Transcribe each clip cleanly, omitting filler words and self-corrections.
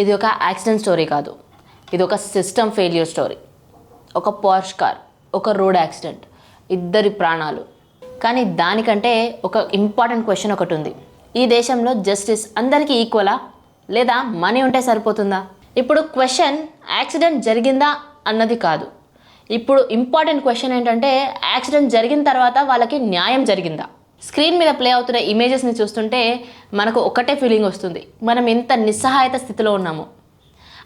ఇది ఒక accident story కాదు, ఇది ఒక సిస్టమ్ ఫెయిల్యూర్ స్టోరీ. ఒక పోర్ష్ కార్, ఒక రోడ్ యాక్సిడెంట్, ఇద్దరి ప్రాణాలు. కానీ దానికంటే ఒక ఇంపార్టెంట్ క్వశ్చన్ ఒకటి ఉంది. ఈ దేశంలో జస్టిస్ అందరికీ ఈక్వలా, లేదా మనీ ఉంటే సరిపోతుందా? ఇప్పుడు క్వశ్చన్ యాక్సిడెంట్ జరిగిందా అన్నది కాదు. ఇప్పుడు ఇంపార్టెంట్ క్వశ్చన్ ఏంటంటే, యాక్సిడెంట్ జరిగిన తర్వాత వాళ్ళకి న్యాయం జరిగిందా? స్క్రీన్ మీద ప్లే అవుతున్న ఇమేజెస్ని చూస్తుంటే మనకు ఒకటే ఫీలింగ్ వస్తుంది, మనం ఎంత నిస్సహాయత స్థితిలో ఉన్నాము.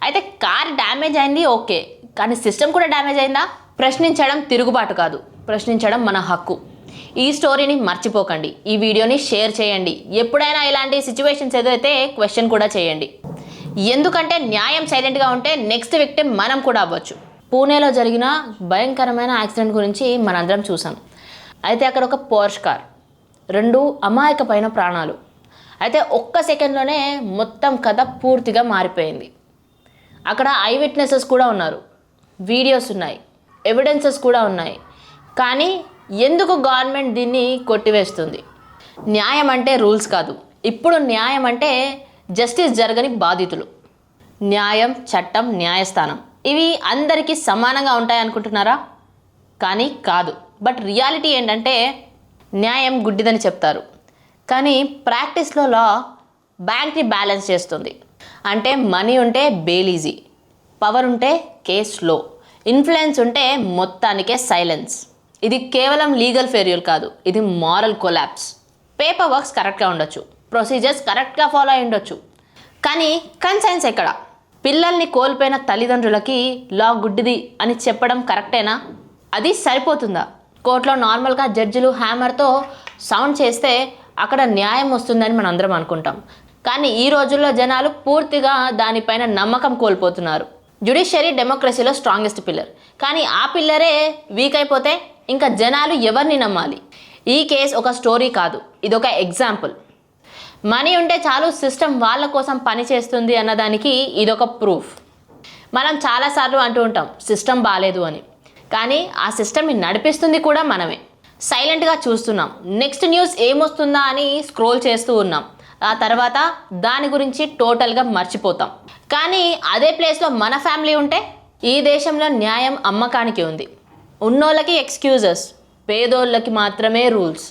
అయితే కార్ డ్యామేజ్ అయింది ఓకే, కానీ సిస్టమ్ కూడా డ్యామేజ్ అయిందా? ప్రశ్నించడం తిరుగుబాటు కాదు, ప్రశ్నించడం మన హక్కు. ఈ స్టోరీని మర్చిపోకండి, ఈ వీడియోని షేర్ చేయండి. ఎప్పుడైనా ఇలాంటి సిచ్యువేషన్స్ ఎదురైతే క్వశ్చన్ కూడా చేయండి. ఎందుకంటే న్యాయం సైలెంట్గా ఉంటే నెక్స్ట్ విక్టిమ్ మనం కూడా అవ్వచ్చు. పూణేలో జరిగిన భయంకరమైన యాక్సిడెంట్ గురించి మనందరం చూసాం. అయితే అక్కడ ఒక పోర్ష్ కార్, 2 అమాయకమైన ప్రాణాలు. అయితే ఒక్క సెకండ్లోనే మొత్తం కథ పూర్తిగా మారిపోయింది. అక్కడ ఐ విట్నెసెస్ కూడా ఉన్నారు, వీడియోస్ ఉన్నాయి, ఎవిడెన్సెస్ కూడా ఉన్నాయి. కానీ ఎందుకు గవర్నమెంట్ దీన్ని కొట్టివేస్తుంది? న్యాయం అంటే రూల్స్ కాదు, ఇప్పుడు న్యాయం అంటే జస్టిస్ జరగని బాధితులు. న్యాయం, చట్టం, న్యాయస్థానం ఇవి అందరికీ సమానంగా ఉంటాయి అనుకుంటున్నారా? కానీ కాదు. బట్ రియాలిటీ ఏంటంటే, న్యాయం గుడ్డిదని చెప్తారు, కానీ ప్రాక్టీస్లో లా బ్యాంక్ని బ్యాలెన్స్ చేస్తుంది. అంటే మనీ ఉంటే బెయిల్ ఈజీ, పవర్ ఉంటే కేస్ లో, ఇన్ఫ్లుయెన్స్ ఉంటే మొత్తానికే సైలెన్స్. ఇది కేవలం లీగల్ ఫెయిల్యూర్ కాదు, ఇది మారల్ కొలాప్స్. పేపర్ వర్క్స్ కరెక్ట్గా ఉండొచ్చు, ప్రొసీజర్స్ కరెక్ట్గా ఫాలో అయి ఉండొచ్చు, కానీ కన్సైన్స్ ఎక్కడ? పిల్లల్ని కోల్పోయిన తల్లిదండ్రులకి లా గుడ్డిది అని చెప్పడం కరెక్టేనా? అది సరిపోతుందా? కోర్టులో నార్మల్గా జడ్జిలు హ్యామర్తో సౌండ్ చేస్తే అక్కడ న్యాయం వస్తుందని మనం అందరం అనుకుంటాం. కానీ ఈ రోజుల్లో జనాలు పూర్తిగా దానిపైన నమ్మకం కోల్పోతున్నారు. జ్యుడిషియరీ డెమోక్రసీలో స్ట్రాంగెస్ట్ పిల్లర్, కానీ ఆ పిల్లరే వీక్ అయిపోతే ఇంకా జనాలు ఎవరిని నమ్మాలి? ఈ కేసు ఒక స్టోరీ కాదు, ఇది ఒక ఎగ్జాంపుల్. మనీ ఉంటే చాలు సిస్టమ్ వాళ్ళ కోసం పని చేస్తుంది అన్నదానికి ఇదొక ప్రూఫ్. మనం చాలాసార్లు అంటూ ఉంటాం సిస్టమ్ బాగాలేదు అని, కానీ ఆ సిస్టమ్ని నడిపిస్తుంది కూడా మనమే. సైలెంట్గా చూస్తున్నాం, నెక్స్ట్ న్యూస్ ఏమొస్తుందా అని స్క్రోల్ చేస్తూ ఉన్నాం, ఆ తర్వాత దాని గురించి టోటల్గా మర్చిపోతాం. కానీ అదే ప్లేస్లో మన ఫ్యామిలీ ఉంటే? ఈ దేశంలో న్యాయం అమ్మకానికి ఉంది, ఉన్నోళ్ళకి ఎక్స్క్యూజెస్, పేదోళ్ళకి మాత్రమే రూల్స్.